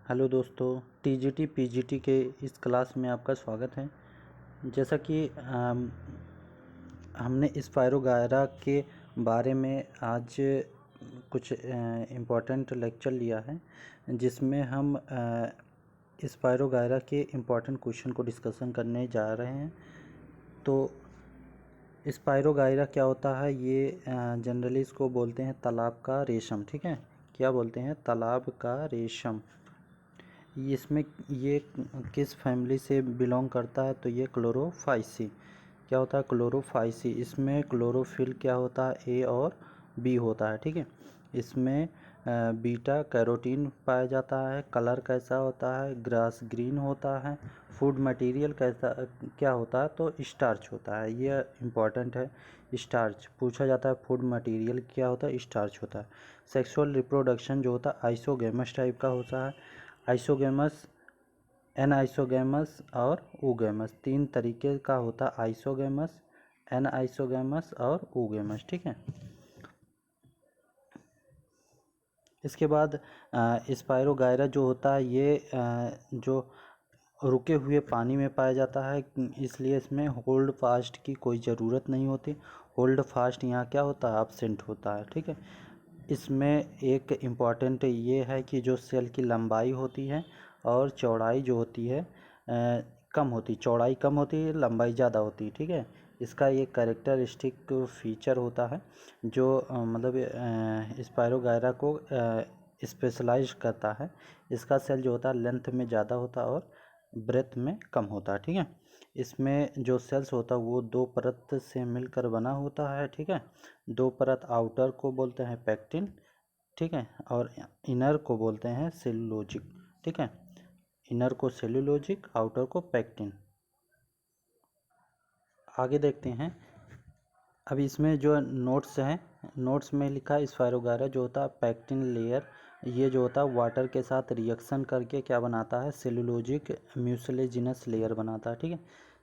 Hello दोस्तों, TGT PGT के इस क्लास में आपका स्वागत है। जैसा कि हमने स्पायरोगायरा के बारे में आज कुछ इम्पोर्टेंट लेक्चर लिया है, जिसमें हम स्पायरोगायरा के इम्पोर्टेंट क्वेश्चन को डिस्कशन करने जा रहे हैं। तो स्पायरोगायरा क्या होता है, ये जनरली इसको बोलते हैं तालाब का रेशम। ठीक है, क्या बोलते हैं? तालाब का रेशम। इसमें ये किस फैमिली से बिलोंग करता है? तो ये क्लोरोफाइसी। क्या होता है? क्लोरोफाइसी। इसमें क्लोरोफिल क्या होता है? ए और बी होता है। ठीक है, इसमें बीटा कैरोटीन पाया जाता है। कलर कैसा होता है? ग्रास ग्रीन होता है। फूड मटेरियल कैसा क्या होता है? तो स्टार्च होता है। ये इम्पॉर्टेंट है। स्टार्च पूछा जाता है। फूड मटेरियल क्या होता है? स्टार्च होता है। सेक्सुअल रिप्रोडक्शन जो होता है आइसोगेमस टाइप का होता है। आइसोगेमस, एनआइसोगेमस और ooगेमस, तीन तरीके का होता है। आइसोगेमस, एनआइसोगेमस और ooगेमस। ठीक है, इसके बाद स्पायरोगायरा जो होता है ये जो रुके हुए पानी में पाया जाता है, इसलिए इसमें होल्ड फास्ट की कोई ज़रूरत नहीं होती। होल्ड फास्ट यहाँ क्या होता है? एब्सेंट होता है। ठीक है, इसमें एक इम्पॉर्टेंट ये है कि जो सेल की लंबाई होती है और चौड़ाई जो होती है कम होती, चौड़ाई कम होती है, लंबाई ज़्यादा होती है। ठीक है, इसका ये कैरेक्टरिस्टिक फीचर होता है जो मतलब स्पायरोगायरा को स्पेशलाइज करता है। इसका सेल जो होता है लेंथ में ज़्यादा होता है और ब्रेथ में कम होता है। ठीक है, इसमें जो सेल्स होता है वो दो परत से मिलकर बना होता है। ठीक है, दो परत, आउटर को बोलते हैं पैक्टिन। ठीक है, और इनर को बोलते हैं सेलुलोजिक। ठीक है, इनर को सेलुलोजिक, आउटर को पैक्टिन। आगे देखते हैं। अब इसमें जो नोट्स हैं, नोट्स में लिखा है स्पायरोगायरा जो होता है पैक्टिन लेयर, ये जो होता है वाटर के साथ रिएक्शन करके क्या बनाता है? सेलुलोजिक म्यूसिलेजिनस लेयर बनाता है। ठीक है,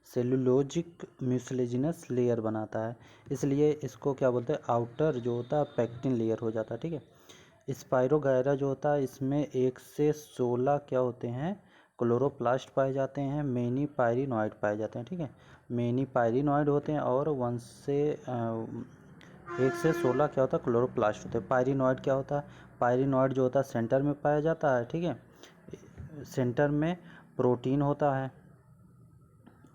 सेलुलोजिक म्यूसिलेजिनस लेयर बनाता है, इसलिए इसको क्या बोलते हैं? आउटर जो होता है पैक्टिन लेयर हो जाता है। ठीक है, स्पायरोगायरा जो होता है इसमें 1 से 16 क्या होते हैं? क्लोरोप्लास्ट पाए जाते हैं। मेनी पायरिनॉइड पाए जाते हैं। ठीक है, मेनी पायरिनॉइड होते हैं और 1 से 16 क्या होता है? क्लोरोप्लास्ट होते हैं। पायरिनॉइड क्या होता है? पायरिनॉइड जो होता है सेंटर में पाया जाता है। ठीक है, सेंटर में प्रोटीन होता है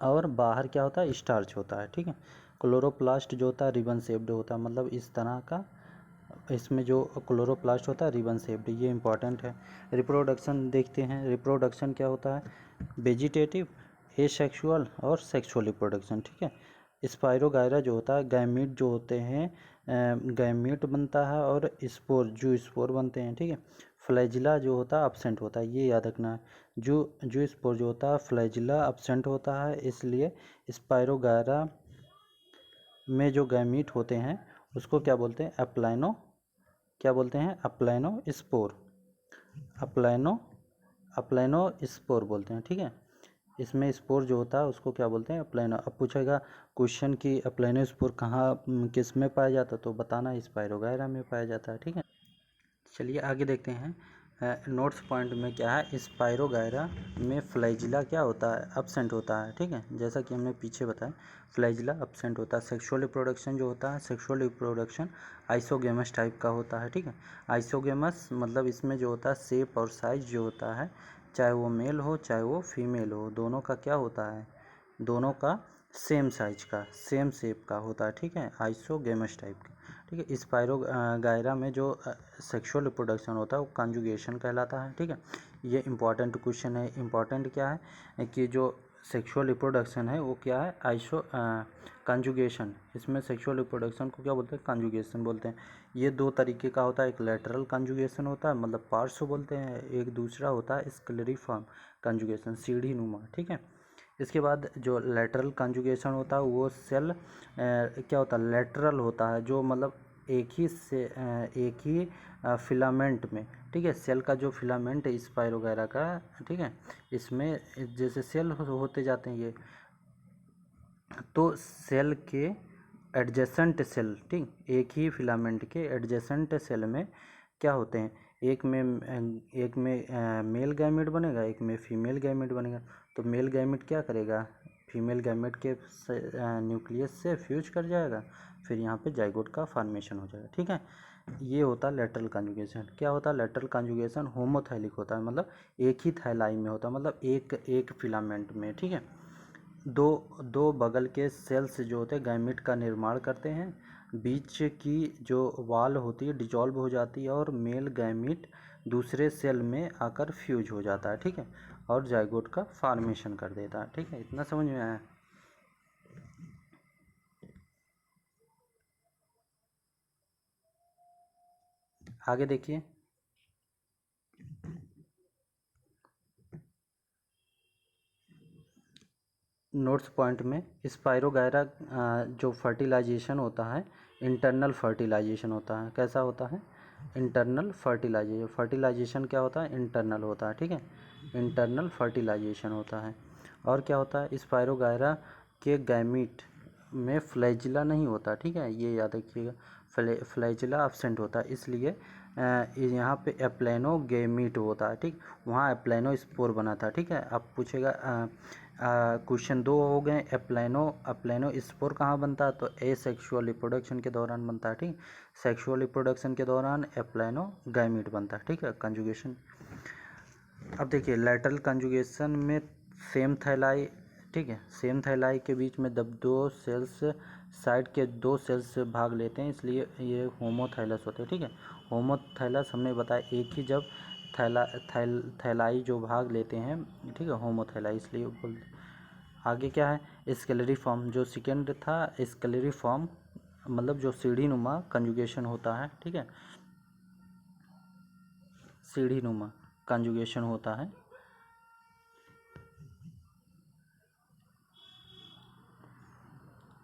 और बाहर क्या होता है? स्टार्च होता है। ठीक है, क्लोरोप्लास्ट जो होता है रिबन शेप्ड होता है, मतलब इस तरह का इसमें जो क्लोरोप्लास्ट होता है रिबन शेप्ड, ये इंपॉर्टेंट है। रिप्रोडक्शन देखते हैं। रिप्रोडक्शन क्या होता है? वेजिटेटिव, एसेक्सुअल और सेक्सुअल रिप्रोडक्शन। ठीक है, स्पायरोगायरा जो होता है गैमीट जो होते हैं, गैमीट बनता है और स्पोर, जो स्पोर बनते हैं। ठीक है, फ्लैजिला जो होता है एब्सेंट होता है, ये याद रखना है। जो स्पोर जो होता है फ्लैजिला एब्सेंट होता है, इसलिए स्पायरोगायरा में जो गैमीट होते हैं उसको क्या बोलते हैं? अप्लाइनो, क्या बोलते हैं? अप्लाइनो स्पोर, अप्लाइनो अप्लाइनो स्पोर बोलते हैं। ठीक है, इसमें स्पोर जो होता है उसको क्या बोलते हैं? अप्लाइनो। अब पूछेगा क्वेश्चन कि अप्लाइनो स्पोर कहाँ किस में पाया जाता है, तो बताना स्पायरोगायरा में पाया जाता है। ठीक है, चलिए आगे देखते हैं। नोट्स पॉइंट में क्या है? स्पायरोगायरा में फ्लैजिला क्या होता है? एब्सेंट होता है। ठीक है, जैसा कि हमने पीछे बताया फ्लैजिला एब्सेंट होता है। सेक्सुअल रिप्रोडक्शन जो होता है, सेक्सुअल रिप्रोडक्शन आइसोगेमस टाइप का होता है। ठीक है, आइसोगेमस मतलब इसमें जो होता है शेप और साइज जो होता है, चाहे वो मेल हो चाहे वो फीमेल हो, दोनों का क्या होता है? दोनों का सेम साइज का, सेम शेप का होता है। ठीक है, आइसोगेमस टाइप का। ठीक है, स्पायरोगायरा में जो सेक्सुअल रिप्रोडक्शन होता है वो कंजुगेशन कहलाता है। ठीक है, ये इंपॉर्टेंट क्वेश्चन है। इंपॉर्टेंट क्या है कि जो सेक्सुअल रिप्रोडक्शन है वो क्या है? कंजुगेशन। इसमें सेक्सुअल रिप्रोडक्शन को क्या बोलते हैं? कंजुगेशन बोलते हैं। ये दो तरीके का होता है। एक लेटरल कंजुगेशन होता है, मतलब पार्श्व बोलते हैं। एक दूसरा होता है स्क्लेरिफॉर्म कंजुगेशन, सीढ़ी नुमा। ठीक है, इसके बाद जो लेटरल कंजुगेशन होता है वो सेल क्या होता है? लेटरल होता है, जो मतलब एक ही फिलामेंट में। ठीक है, सेल का जो फिलामेंट है स्पायरोगायरा का, ठीक है, इसमें जैसे सेल होते जाते हैं ये, तो सेल के एडजेसेंट सेल, ठीक, एक ही फिलामेंट के एडजेसेंट सेल में क्या होते हैं? एक में मेल गैमेट बनेगा, एक में फीमेल गैमेट बनेगा। तो मेल गैमेट क्या करेगा, फीमेल गैमेट के न्यूक्लियस से फ्यूज कर जाएगा, फिर यहाँ पे जाइगोट का फॉर्मेशन हो जाएगा। ठीक है, ये होता है लेटरल कॉन्जुगेशन। क्या होता है लेटरल कॉन्जुगेशन? होमोथैलिक होता है, मतलब एक ही थैलाई में होता है, मतलब एक फिलामेंट में। ठीक है, दो दो बगल के सेल्स जो होते हैं गैमेट का निर्माण करते हैं, बीच की जो वाल होती है डिजॉल्व हो जाती है और मेल गैमेट दूसरे सेल में आकर फ्यूज हो जाता है। ठीक है, और जाइगोट का फॉर्मेशन कर देता है। ठीक है, इतना समझ में आया? आगे देखिए, नोट्स पॉइंट में स्पाइरोगायरा जो फर्टिलाइजेशन होता है इंटरनल फर्टिलाइजेशन होता है। कैसा होता है? Internal fertilisation. फर्टिलाइजेशन क्या होता है? इंटरनल होता है। ठीक है, इंटरनल फर्टिलाइजेशन होता है। और क्या होता है? स्पाइरोगायरा के गैमीट में फ्लैजिला नहीं होता। ठीक है, ये याद रखिएगा, फ्लैजिला एब्सेंट होता है, इसलिए यहाँ पे एप्लेनोगेमीट होता है। ठीक, वहाँ एप्लेनोस्पोर बना था। ठीक है, अब पूछेगा क्वेश्चन 2 हो गए, एप्लेनो स्पोर कहाँ बनता है? तो एसेक्सुअल रिप्रोडक्शन के दौरान बनता है। ठीक, सेक्सुअल रिप्रोडक्शन के दौरान एप्लेनो गैमीट बनता है। ठीक है, कंजुगेशन। अब देखिए लेटरल कंजुगेशन में सेम थैलाई, ठीक है, सेम थैलाई के बीच में जब दो सेल्स साइड के दो सेल्स से भाग लेते हैं, इसलिए ये होमोथैलस होते हैं। ठीक है, होमोथैलस हमने बताया एक ही जब थैलाई जो भाग लेते हैं, ठीक है, होमोथैलाई इसलिए बोल। आगे क्या है? स्केलरी फॉर्म, जो सेकेंड था स्केलरी फॉर्म, मतलब जो सीढ़ी नुमा कंजुगेशन होता है। ठीक है, सीढ़ी नुमा कंजुगेशन होता है।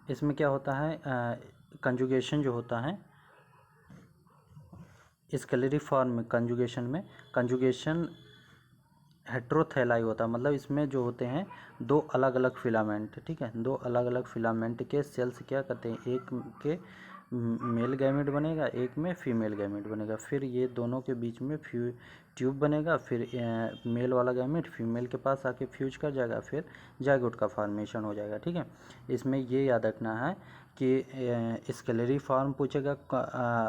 इसमें क्या होता है? कंजुगेशन जो होता है स्केलरी फॉर्म कंजुगेशन में, कंजुगेशन हेट्रोथैलाई होता है, मतलब इसमें जो होते हैं दो अलग अलग फिलामेंट। ठीक है, दो अलग अलग फिलामेंट के सेल्स क्या करते हैं, एक के मेल गैमेट बनेगा, एक में फीमेल गैमेट बनेगा, फिर ये दोनों के बीच में ट्यूब बनेगा, फिर मेल वाला गैमेट फीमेल के पास आके फ्यूज कर जाएगा, फिर जाइगोट का फॉर्मेशन हो जाएगा। ठीक है, इसमें ये याद रखना है कि स्केलरी फॉर्म पूछेगा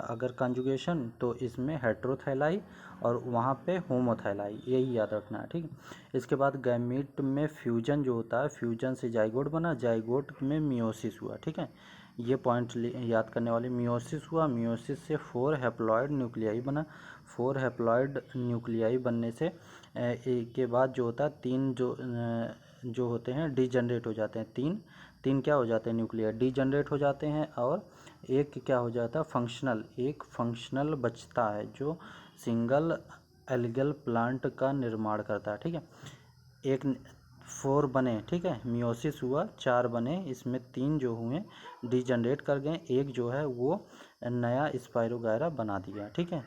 अगर कंजुगेशन, तो इसमें हेट्रोथैलाई और वहाँ पे होमोथैलाई, यही याद रखना है। ठीक है, इसके बाद गैमीट में फ्यूजन जो होता है, फ्यूजन से जाइगोट बना, जाइगोट में मियोसिस हुआ। ठीक है, ये पॉइंट याद करने वाले, मियोसिस हुआ, मियोसिस से 4 हैप्लॉइड न्यूक्लियाई बना, 4 हैप्लॉइड न्यूक्लियाई बनने से के बाद जो होता है 3 जो होते हैं डीजनरेट हो जाते हैं, तीन क्या हो जाते हैं? न्यूक्लियाई डीजनरेट हो जाते हैं, और एक क्या हो जाता है? फंक्शनल, एक फंक्शनल बचता है जो सिंगल एल्गल प्लांट का निर्माण करता है। ठीक है, एक 4 बने, ठीक है, मियोसिस हुआ, 4 बने, इसमें 3 जो हुए डीजनरेट कर गए, एक जो है वो नया स्पाइरोगायरा बना दिया। ठीक है।